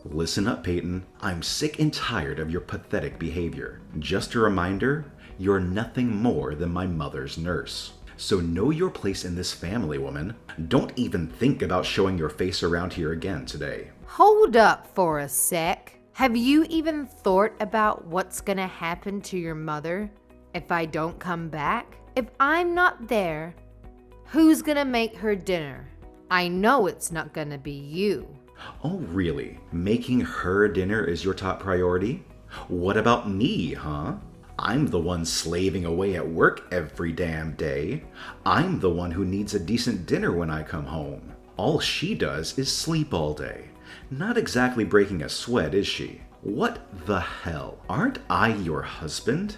Listen up, Peyton. I'm sick and tired of your pathetic behavior. Just a reminder, you're nothing more than my mother's nurse. So know your place in this family, woman. Don't even think about showing your face around here again today. Hold up for a sec. Have you even thought about what's gonna happen to your mother if I don't come back? If I'm not there, who's gonna make her dinner? I know it's not gonna be you. Oh, really? Making her dinner is your top priority? What about me, huh? I'm the one slaving away at work every damn day. I'm the one who needs a decent dinner when I come home. All she does is sleep all day. Not exactly breaking a sweat, is she? What the hell? Aren't I your husband?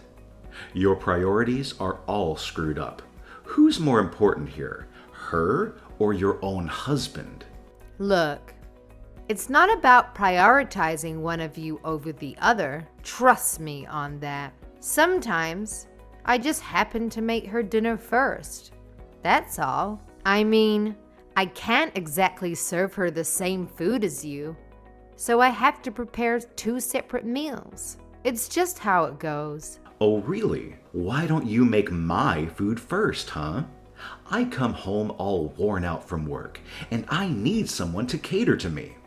Your priorities are all screwed up. Who's more important here, her or your own husband? Look, it's not about prioritizing one of you over the other. Trust me on that. Sometimes I just happen to make her dinner first. That's all. I mean, I can't exactly serve her the same food as you, so I have to prepare 2 separate meals. It's just how it goes. Oh, really? Why don't you make my food first, huh? I come home all worn out from work, and I need someone to cater to me.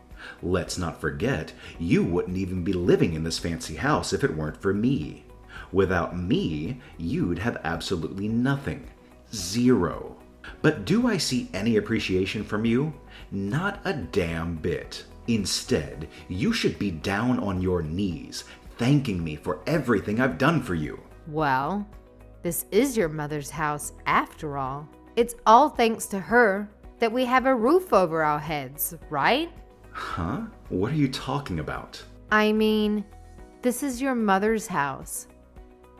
Let's not forget, you wouldn't even be living in this fancy house if it weren't for me. Without me, you'd have absolutely nothing. Zero. But do I see any appreciation from you? Not a damn bit. Instead, you should be down on your knees, thanking me for everything I've done for you. Well, this is your mother's house after all. It's all thanks to her that we have a roof over our heads, right? Huh? What are you talking about? I mean, this is your mother's house,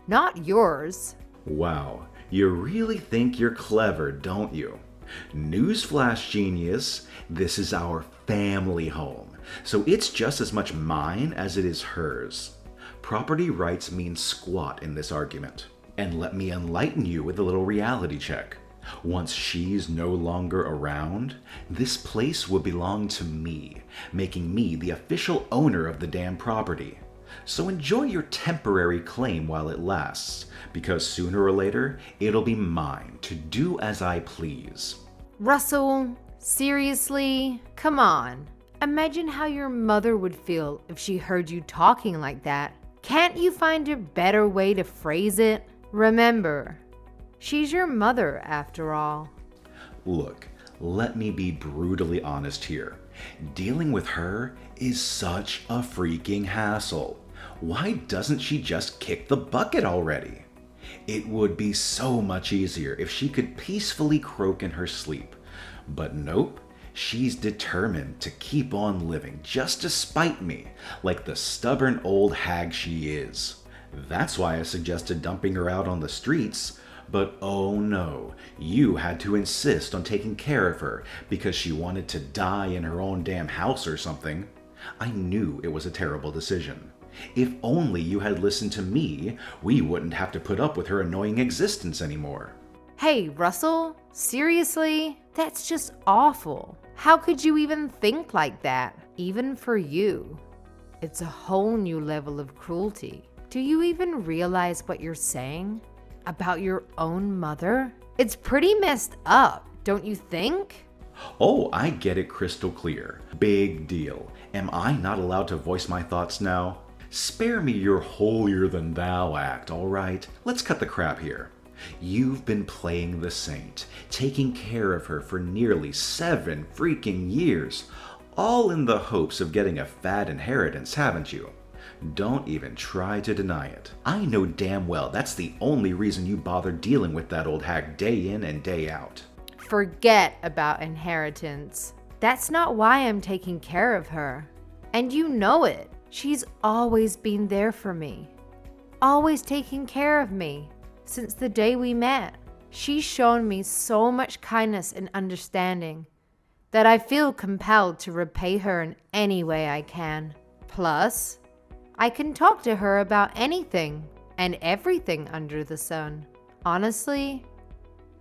not yours. Wow, you really think you're clever, don't you? Newsflash, genius, this is our family home, so it's just as much mine as it is hers. Property rights mean squat in this argument. And let me enlighten you with a little reality check. Once she's no longer around, this place will belong to me, making me the official owner of the damn property. So enjoy your temporary claim while it lasts, because sooner or later, it'll be mine to do as I please. Russell, seriously? Come on. Imagine how your mother would feel if she heard you talking like that. Can't you find a better way to phrase it? Remember, she's your mother after all. Look, let me be brutally honest here. Dealing with her is such a freaking hassle. Why doesn't she just kick the bucket already? It would be so much easier if she could peacefully croak in her sleep. But nope, she's determined to keep on living just to spite me, like the stubborn old hag she is. That's why I suggested dumping her out on the streets. But oh no, you had to insist on taking care of her because she wanted to die in her own damn house or something. I knew it was a terrible decision. If only you had listened to me, we wouldn't have to put up with her annoying existence anymore. Hey, Russell, seriously? That's just awful. How could you even think like that? Even for you. It's a whole new level of cruelty. Do you even realize what you're saying? About your own mother? It's pretty messed up, don't you think? Oh, I get it crystal clear. Big deal. Am I not allowed to voice my thoughts now? Spare me your holier-than-thou act, all right? Let's cut the crap here. You've been playing the saint, taking care of her for nearly 7 freaking years, all in the hopes of getting a fat inheritance, haven't you? Don't even try to deny it. I know damn well that's the only reason you bother dealing with that old hag day in and day out. Forget about inheritance. That's not why I'm taking care of her. And you know it. She's always been there for me. Always taking care of me. Since the day we met. She's shown me so much kindness and understanding that I feel compelled to repay her in any way I can. Plus, I can talk to her about anything and everything under the sun. Honestly,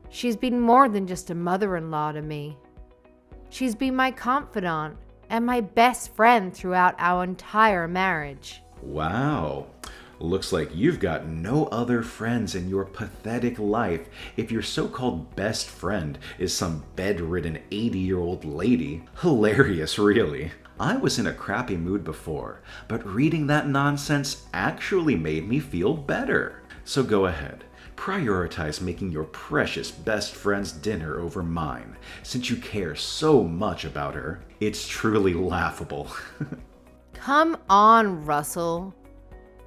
she's been more than just a mother-in-law to me. She's been my confidant and my best friend throughout our entire marriage. Wow. Looks like you've got no other friends in your pathetic life if your so-called best friend is some bedridden 80-year-old lady. Hilarious, really. I was in a crappy mood before, but reading that nonsense actually made me feel better. So go ahead. Prioritize making your precious best friend's dinner over mine, since you care so much about her. It's truly laughable. Come on, Russell.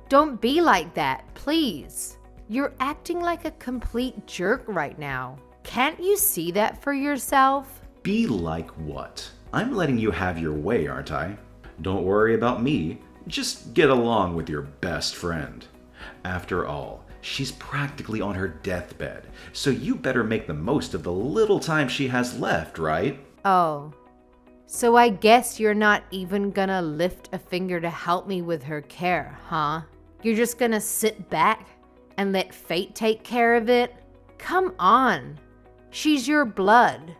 Don't be like that, please. You're acting like a complete jerk right now. Can't you see that for yourself? Be like what? I'm letting you have your way, aren't I? Don't worry about me. Just get along with your best friend. After all, she's practically on her deathbed, so you better make the most of the little time she has left, right? Oh, so I guess you're not even gonna lift a finger to help me with her care, huh? You're just gonna sit back and let fate take care of it? Come on. She's your blood.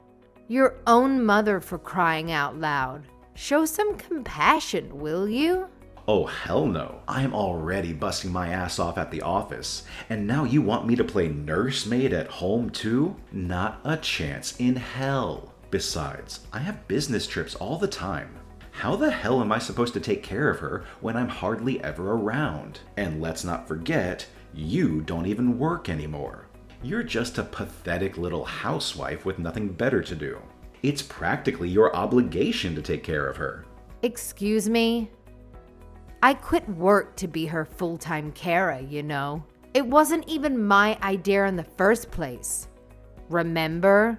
Your own mother, for crying out loud. Show some compassion, will you? Oh, hell no. I'm already busting my ass off at the office, and now you want me to play nursemaid at home too? Not a chance in hell. Besides, I have business trips all the time. How the hell am I supposed to take care of her when I'm hardly ever around? And let's not forget, you don't even work anymore. You're just a pathetic little housewife with nothing better to do. It's practically your obligation to take care of her. Excuse me? I quit work to be her full-time carer, you know. It wasn't even my idea in the first place. Remember?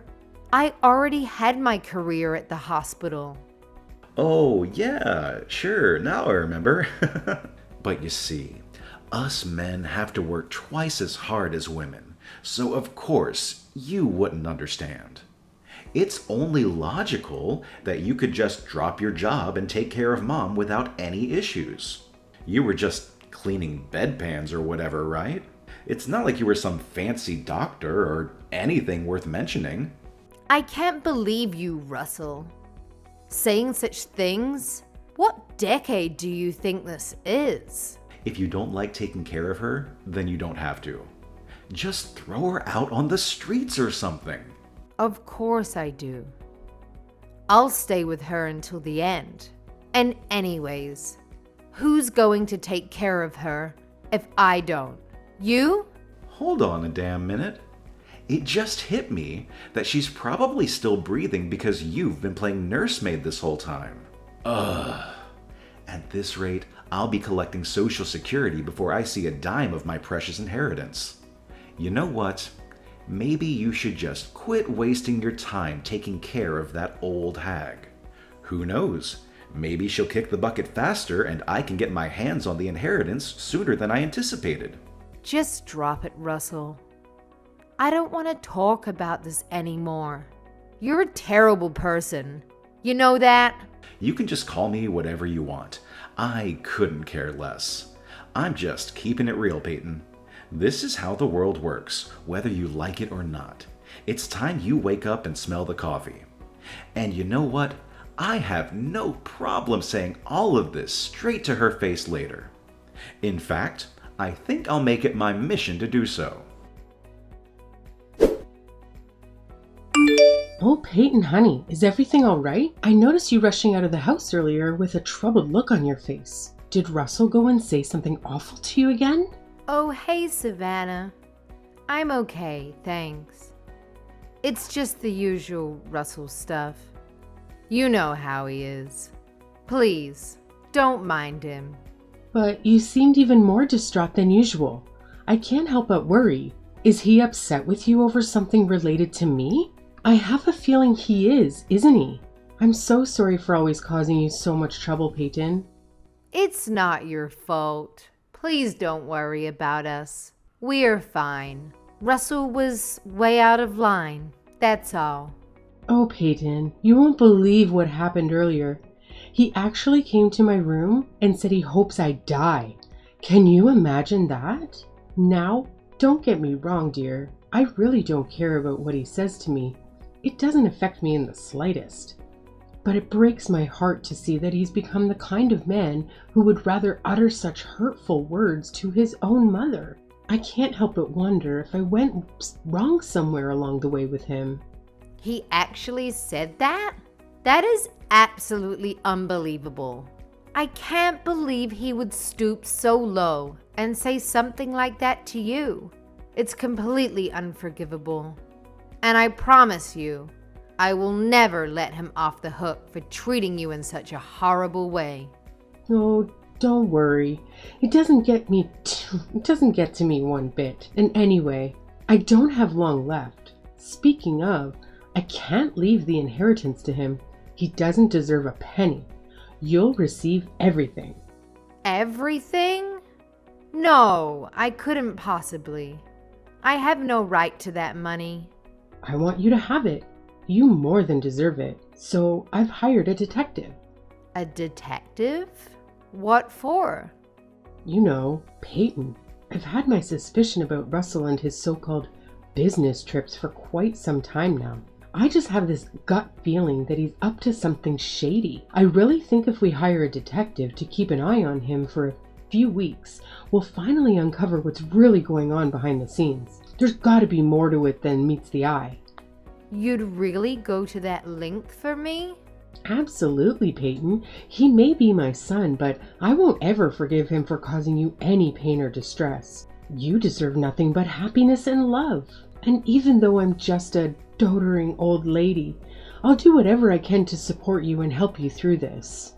I already had my career at the hospital. Oh, yeah, sure, now I remember. But you see, us men have to work twice as hard as women, so of course you wouldn't understand. It's only logical that you could just drop your job and take care of mom without any issues. You were just cleaning bedpans or whatever, right? It's not like you were some fancy doctor or anything worth mentioning. I can't believe you, Russell. Saying such things? What decade do you think this is? If you don't like taking care of her, then you don't have to. Just throw her out on the streets or something. Of course I do. I'll stay with her until the end. And anyways, who's going to take care of her if I don't? You? Hold on a damn minute. It just hit me that she's probably still breathing because you've been playing nursemaid this whole time. Ugh. At this rate, I'll be collecting Social Security before I see a dime of my precious inheritance. You know what? Maybe you should just quit wasting your time taking care of that old hag. Who knows? Maybe she'll kick the bucket faster and I can get my hands on the inheritance sooner than I anticipated. Just drop it, Russell. I don't want to talk about this anymore. You're a terrible person. You know that? You can just call me whatever you want. I couldn't care less. I'm just keeping it real, Peyton. This is how the world works, whether you like it or not. It's time you wake up and smell the coffee. And you know what? I have no problem saying all of this straight to her face later. In fact, I think I'll make it my mission to do so. Oh, Peyton, honey, is everything all right? I noticed you rushing out of the house earlier with a troubled look on your face. Did Russell go and say something awful to you again? Oh, hey, Savannah. I'm okay, thanks. It's just the usual Russell stuff. You know how he is. Please, don't mind him. But you seemed even more distraught than usual. I can't help but worry. Is he upset with you over something related to me? I have a feeling he is, isn't he? I'm so sorry for always causing you so much trouble, Peyton. It's not your fault. Please don't worry about us. We're fine. Russell was way out of line. That's all. Oh, Peyton, you won't believe what happened earlier. He actually came to my room and said he hopes I die. Can you imagine that? Now, don't get me wrong, dear. I really don't care about what he says to me. It doesn't affect me in the slightest. But it breaks my heart to see that he's become the kind of man who would rather utter such hurtful words to his own mother. I can't help but wonder if I went wrong somewhere along the way with him. He actually said that? That is absolutely unbelievable. I can't believe he would stoop so low and say something like that to you. It's completely unforgivable. And I promise you, I will never let him off the hook for treating you in such a horrible way. Oh, don't worry. It doesn't get to me one bit. And anyway, I don't have long left. Speaking of, I can't leave the inheritance to him. He doesn't deserve a penny. You'll receive everything. Everything? No, I couldn't possibly. I have no right to that money. I want you to have it. You more than deserve it. So I've hired a detective. A detective? What for? You know, Peyton. I've had my suspicion about Russell and his so-called business trips for quite some time now. I just have this gut feeling that he's up to something shady. I really think if we hire a detective to keep an eye on him for a few weeks, we'll finally uncover what's really going on behind the scenes. There's gotta be more to it than meets the eye. You'd really go to that length for me? Absolutely, Peyton. He may be my son, but I won't ever forgive him for causing you any pain or distress. You deserve nothing but happiness and love. And even though I'm just a doting old lady, I'll do whatever I can to support you and help you through this.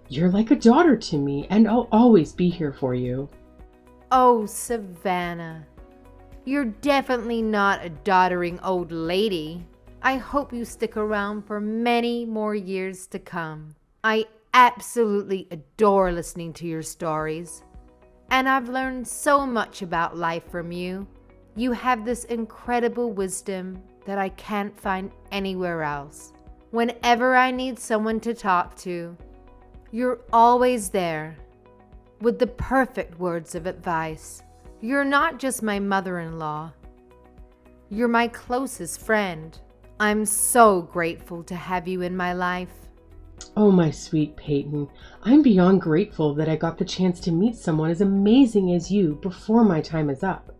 You're like a daughter to me, and I'll always be here for you. Oh, Savannah. You're definitely not a doddering old lady. I hope you stick around for many more years to come. I absolutely adore listening to your stories. And I've learned so much about life from you. You have this incredible wisdom that I can't find anywhere else. Whenever I need someone to talk to, you're always there with the perfect words of advice. You're not just my mother-in-law. You're my closest friend. I'm so grateful to have you in my life. Oh, my sweet Peyton, I'm beyond grateful that I got the chance to meet someone as amazing as you before my time is up.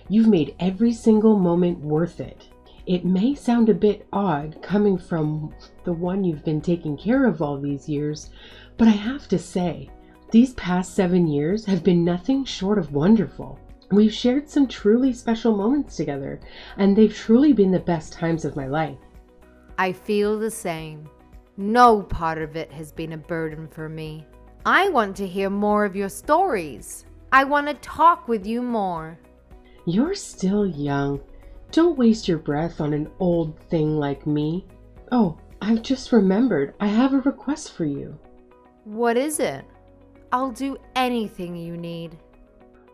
You've made every single moment worth it. It may sound a bit odd coming from the one you've been taking care of all these years, but I have to say, these past 7 years have been nothing short of wonderful. We've shared some truly special moments together, and they've truly been the best times of my life. I feel the same. No part of it has been a burden for me. I want to hear more of your stories. I want to talk with you more. You're still young. Don't waste your breath on an old thing like me. Oh, I've just remembered. I have a request for you. What is it? I'll do anything you need.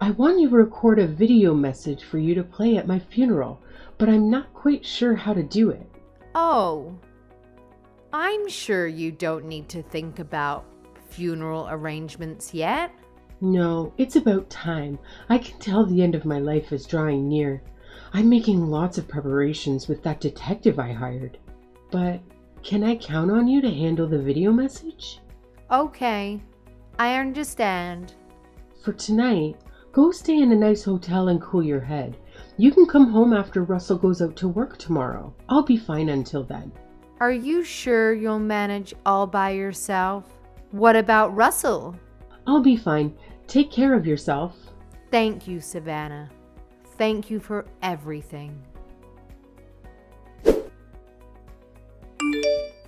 I want you to record a video message for you to play at my funeral, but I'm not quite sure how to do it. Oh, I'm sure you don't need to think about funeral arrangements yet. No, it's about time. I can tell the end of my life is drawing near. I'm making lots of preparations with that detective I hired. But can I count on you to handle the video message? Okay, I understand. For tonight, go stay in a nice hotel and cool your head. You can come home after Russell goes out to work tomorrow. I'll be fine until then. Are you sure you'll manage all by yourself? What about Russell? I'll be fine. Take care of yourself. Thank you, Savannah. Thank you for everything.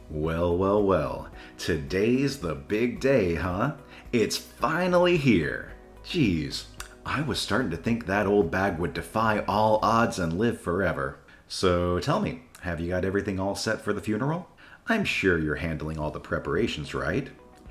Well, well, well. Today's the big day, huh? It's finally here. Geez, I was starting to think that old bag would defy all odds and live forever. So tell me, have you got everything all set for the funeral? I'm sure you're handling all the preparations, right?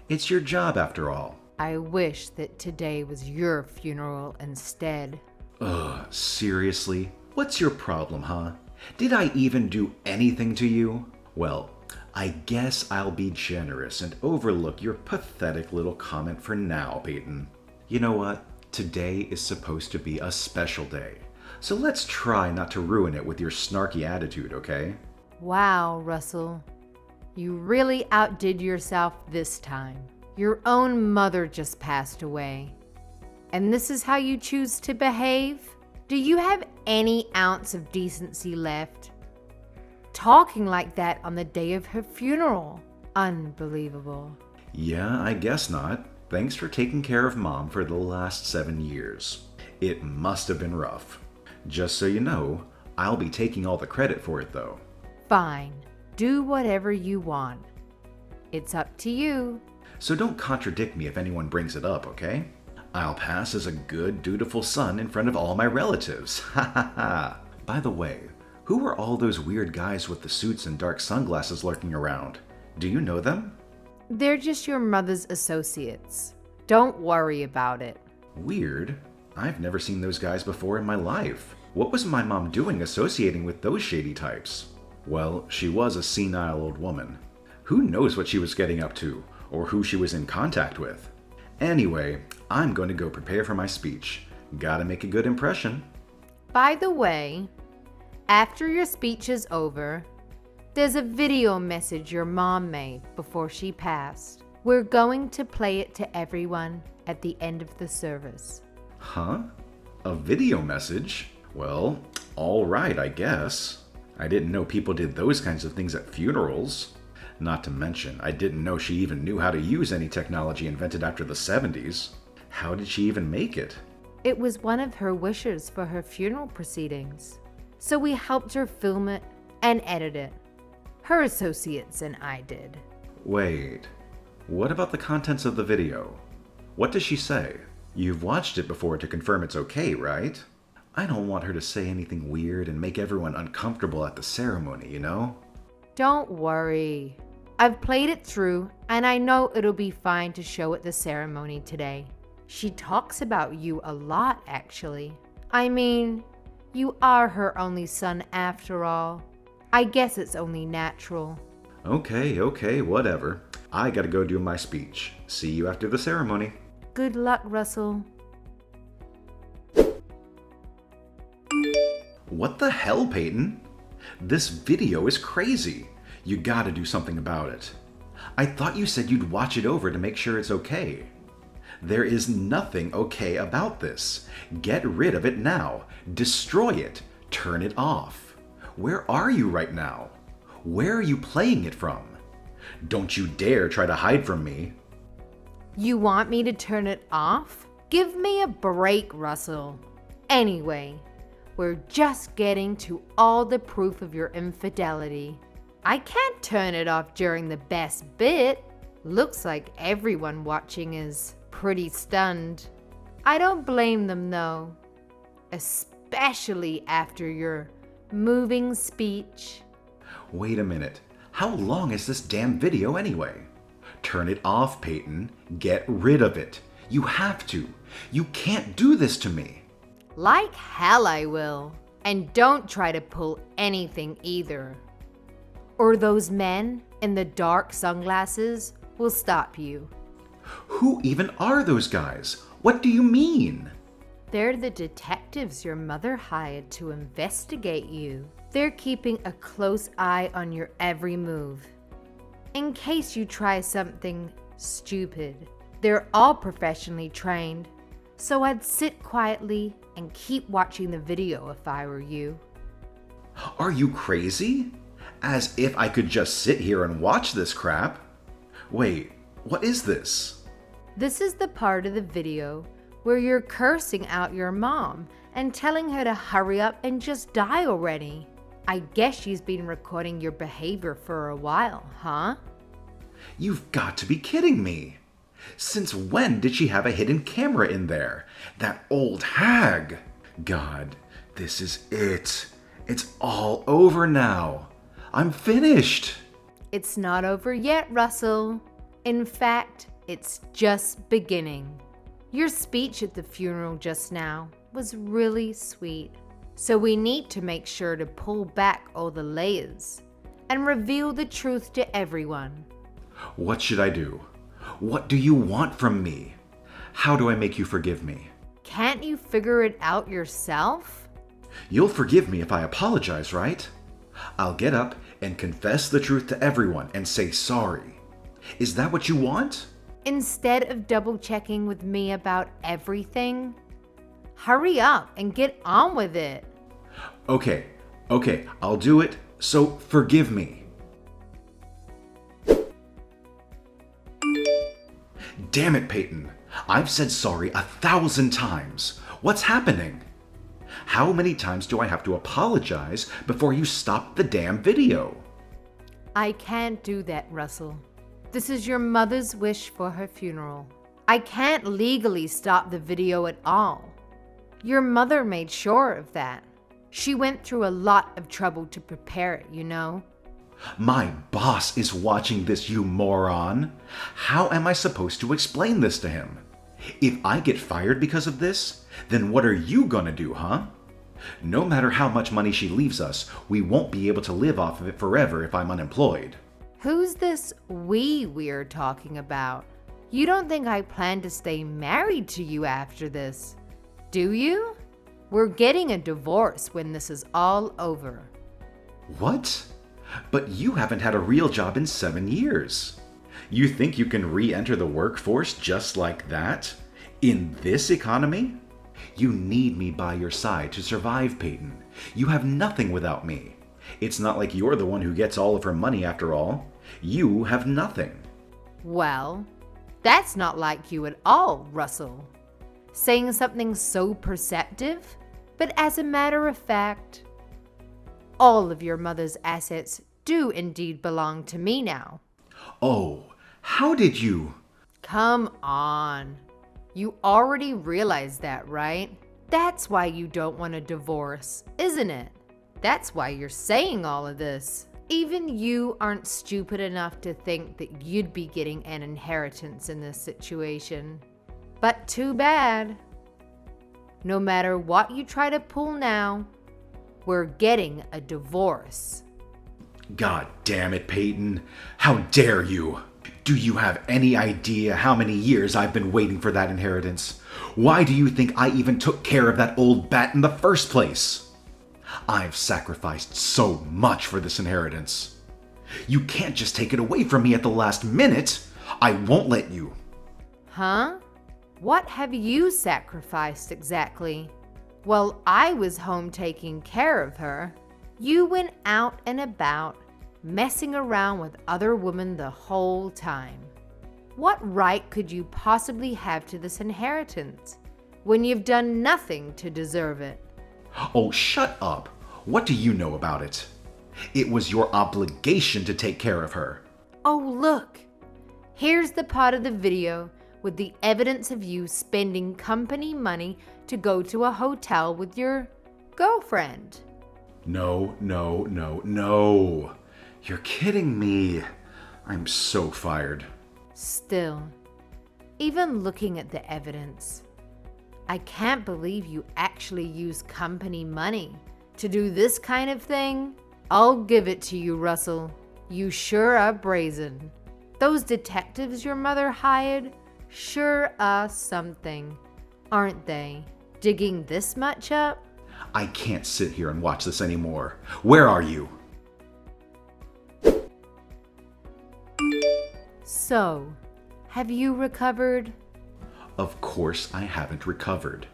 It's your job after all. I wish that today was your funeral instead. Ugh, seriously? What's your problem, huh? Did I even do anything to you? Well, I guess I'll be generous and overlook your pathetic little comment for now, Peyton. You know what? Today is supposed to be a special day. So let's try not to ruin it with your snarky attitude, okay? Wow, Russell. You really outdid yourself this time. Your own mother just passed away. And this is how you choose to behave? Do you have any ounce of decency left? Talking like that on the day of her funeral. Unbelievable. Yeah, I guess not. Thanks for taking care of Mom for the last 7 years. It must have been rough. Just so you know, I'll be taking all the credit for it though. Fine. Do whatever you want. It's up to you. So don't contradict me if anyone brings it up, okay? I'll pass as a good, dutiful son in front of all my relatives. Ha ha ha. By the way, who were all those weird guys with the suits and dark sunglasses lurking around? Do you know them? They're just your mother's associates. Don't worry about it. Weird. I've never seen those guys before in my life. What was my mom doing associating with those shady types? Well, she was a senile old woman. Who knows what she was getting up to, or who she was in contact with? Anyway, I'm going to go prepare for my speech. Gotta make a good impression. By the way, after your speech is over, there's a video message your mom made before she passed. We're going to play it to everyone at the end of the service. Huh? A video message? Well, all right, I guess. I didn't know people did those kinds of things at funerals. Not to mention, I didn't know she even knew how to use any technology invented after the 70s. How did she even make it? It was one of her wishes for her funeral proceedings. So we helped her film it and edit it. Her associates and I did. Wait, what about the contents of the video? What does she say? You've watched it before to confirm it's okay, right? I don't want her to say anything weird and make everyone uncomfortable at the ceremony, you know? Don't worry. I've played it through and I know it'll be fine to show at the ceremony today. She talks about you a lot, actually. I mean, you are her only son after all. I guess it's only natural. Okay, whatever. I gotta go do my speech. See you after the ceremony. Good luck, Russell. What the hell, Peyton? This video is crazy. You gotta do something about it. I thought you said you'd watch it over to make sure it's okay. There is nothing okay about this. Get rid of it now. Destroy it. Turn it off. Where are you right now? Where are you playing it from? Don't you dare try to hide from me. You want me to turn it off? Give me a break, Russell. Anyway, we're just getting to all the proof of your infidelity. I can't turn it off during the best bit. Looks like everyone watching is pretty stunned. I don't blame them though, especially after your moving speech. Wait a minute. How long is this damn video anyway? Turn it off, Peyton. Get rid of it. You have to. You can't do this to me. Like hell I will. And don't try to pull anything either. Or those men in the dark sunglasses will stop you. Who even are those guys? What do you mean? They're the detectives your mother hired to investigate you. They're keeping a close eye on your every move. In case you try something stupid. They're all professionally trained. So I'd sit quietly and keep watching the video if I were you. Are you crazy? As if I could just sit here and watch this crap. Wait, what is this? This is the part of the video where you're cursing out your mom and telling her to hurry up and just die already. I guess she's been recording your behavior for a while, huh? You've got to be kidding me. Since when did she have a hidden camera in there? That old hag. God, this is it. It's all over now. I'm finished. It's not over yet, Russell. In fact, it's just beginning. Your speech at the funeral just now was really sweet. So we need to make sure to pull back all the layers and reveal the truth to everyone. What should I do? What do you want from me? How do I make you forgive me? Can't you figure it out yourself? You'll forgive me if I apologize, right? I'll get up and confess the truth to everyone and say sorry. Is that what you want? Instead of double checking with me about everything, hurry up and get on with it. Okay, I'll do it, so forgive me. Damn it, Peyton. I've said sorry 1,000 times. What's happening? How many times do I have to apologize before you stop the damn video? I can't do that, Russell. This is your mother's wish for her funeral. I can't legally stop the video at all. Your mother made sure of that. She went through a lot of trouble to prepare it, you know. My boss is watching this, you moron. How am I supposed to explain this to him? If I get fired because of this, then what are you gonna do, huh? No matter how much money she leaves us, we won't be able to live off of it forever if I'm unemployed. Who's this we're talking about? You don't think I plan to stay married to you after this, do you? We're getting a divorce when this is all over. What? But you haven't had a real job in 7 years. You think you can re-enter the workforce just like that? In this economy? You need me by your side to survive, Peyton. You have nothing without me. It's not like you're the one who gets all of her money after all. You have nothing. Well, that's not like you at all, Russell. Saying something so perceptive, but as a matter of fact, all of your mother's assets do indeed belong to me now. Oh, how did you? Come on. You already realize that, right? That's why you don't want a divorce, isn't it? That's why you're saying all of this. Even you aren't stupid enough to think that you'd be getting an inheritance in this situation. But too bad. No matter what you try to pull now, we're getting a divorce. God damn it, Peyton. How dare you? Do you have any idea how many years I've been waiting for that inheritance? Why do you think I even took care of that old bat in the first place? I've sacrificed so much for this inheritance. You can't just take it away from me at the last minute. I won't let you. Huh? What have you sacrificed exactly? While I was home taking care of her, you went out and about, messing around with other women the whole time. What right could you possibly have to this inheritance when you've done nothing to deserve it? Oh, shut up. What do you know about it? It was your obligation to take care of her. Oh, look. Here's the part of the video with the evidence of you spending company money to go to a hotel with your girlfriend. No. You're kidding me. I'm so fired. Still, even looking at the evidence, I can't believe you actually use company money to do this kind of thing. I'll give it to you, Russell. You sure are brazen. Those detectives your mother hired sure are something, aren't they? Digging this much up? I can't sit here and watch this anymore. Where are you? So, have you recovered? Of course I haven't recovered.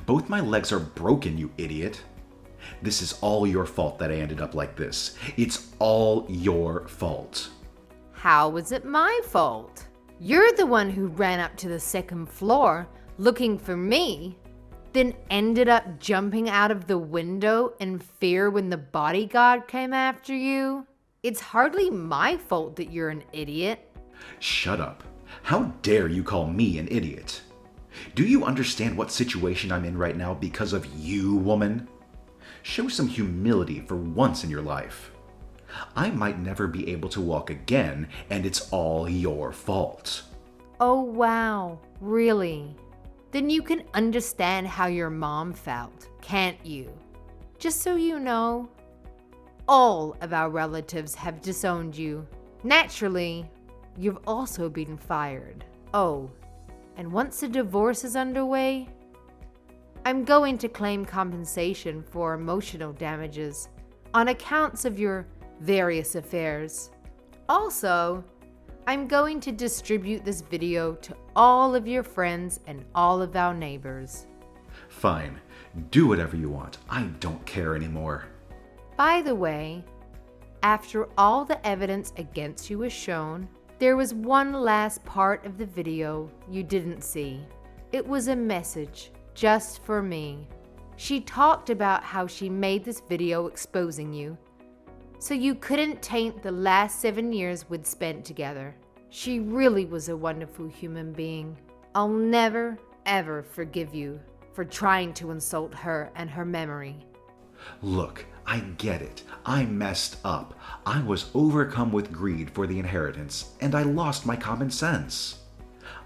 Both my legs are broken, you idiot. This is all your fault that I ended up like this. It's all your fault. How was it my fault? You're the one who ran up to the second floor looking for me, then ended up jumping out of the window in fear when the bodyguard came after you. It's hardly my fault that you're an idiot. Shut up. How dare you call me an idiot? Do you understand what situation I'm in right now because of you, woman? Show some humility for once in your life. I might never be able to walk again, and it's all your fault. Oh, wow. Really? Then you can understand how your mom felt, can't you? Just so you know, all of our relatives have disowned you. Naturally, you've also been fired. Oh, and once the divorce is underway, I'm going to claim compensation for emotional damages on accounts of your various affairs. Also, I'm going to distribute this video to all of your friends and all of our neighbors. Fine. Do whatever you want. I don't care anymore. By the way, after all the evidence against you was shown, there was one last part of the video you didn't see. It was a message just for me. She talked about how she made this video exposing you, so you couldn't taint the last 7 years we'd spent together. She really was a wonderful human being. I'll never, ever forgive you for trying to insult her and her memory. Look, I get it. I messed up. I was overcome with greed for the inheritance, and I lost my common sense.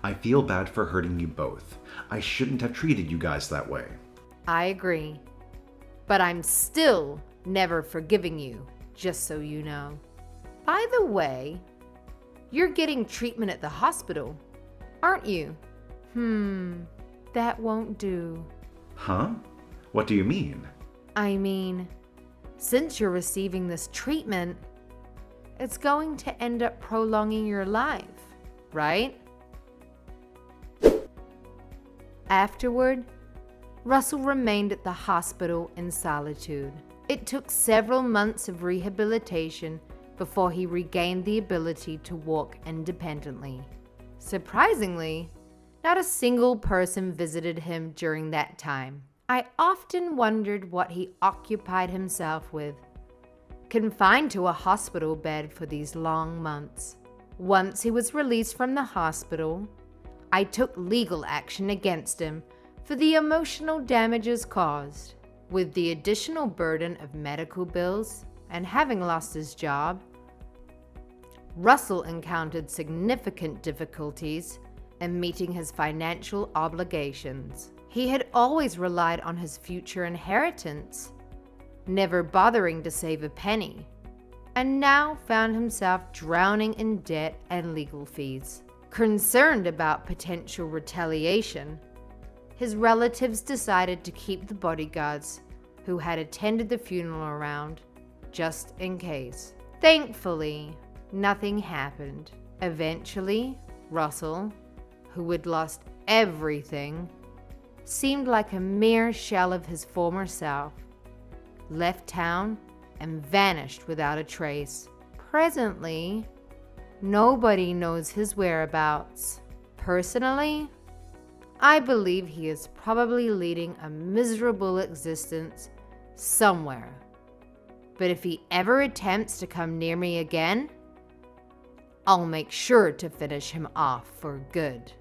I feel bad for hurting you both. I shouldn't have treated you guys that way. I agree. But I'm still never forgiving you, just so you know. By the way, you're getting treatment at the hospital, aren't you? That won't do. Huh? What do you mean? I mean, since you're receiving this treatment, it's going to end up prolonging your life, right? Afterward, Russell remained at the hospital in solitude. It took several months of rehabilitation before he regained the ability to walk independently. Surprisingly, not a single person visited him during that time. I often wondered what he occupied himself with, confined to a hospital bed for these long months. Once he was released from the hospital, I took legal action against him for the emotional damages caused. With the additional burden of medical bills and having lost his job, Russell encountered significant difficulties in meeting his financial obligations. He had always relied on his future inheritance, never bothering to save a penny, and now found himself drowning in debt and legal fees. Concerned about potential retaliation, his relatives decided to keep the bodyguards who had attended the funeral around, just in case. Thankfully, nothing happened. Eventually, Russell, who had lost everything, seemed like a mere shell of his former self, left town and vanished without a trace. Presently, nobody knows his whereabouts. Personally, I believe he is probably leading a miserable existence somewhere. But if he ever attempts to come near me again, I'll make sure to finish him off for good.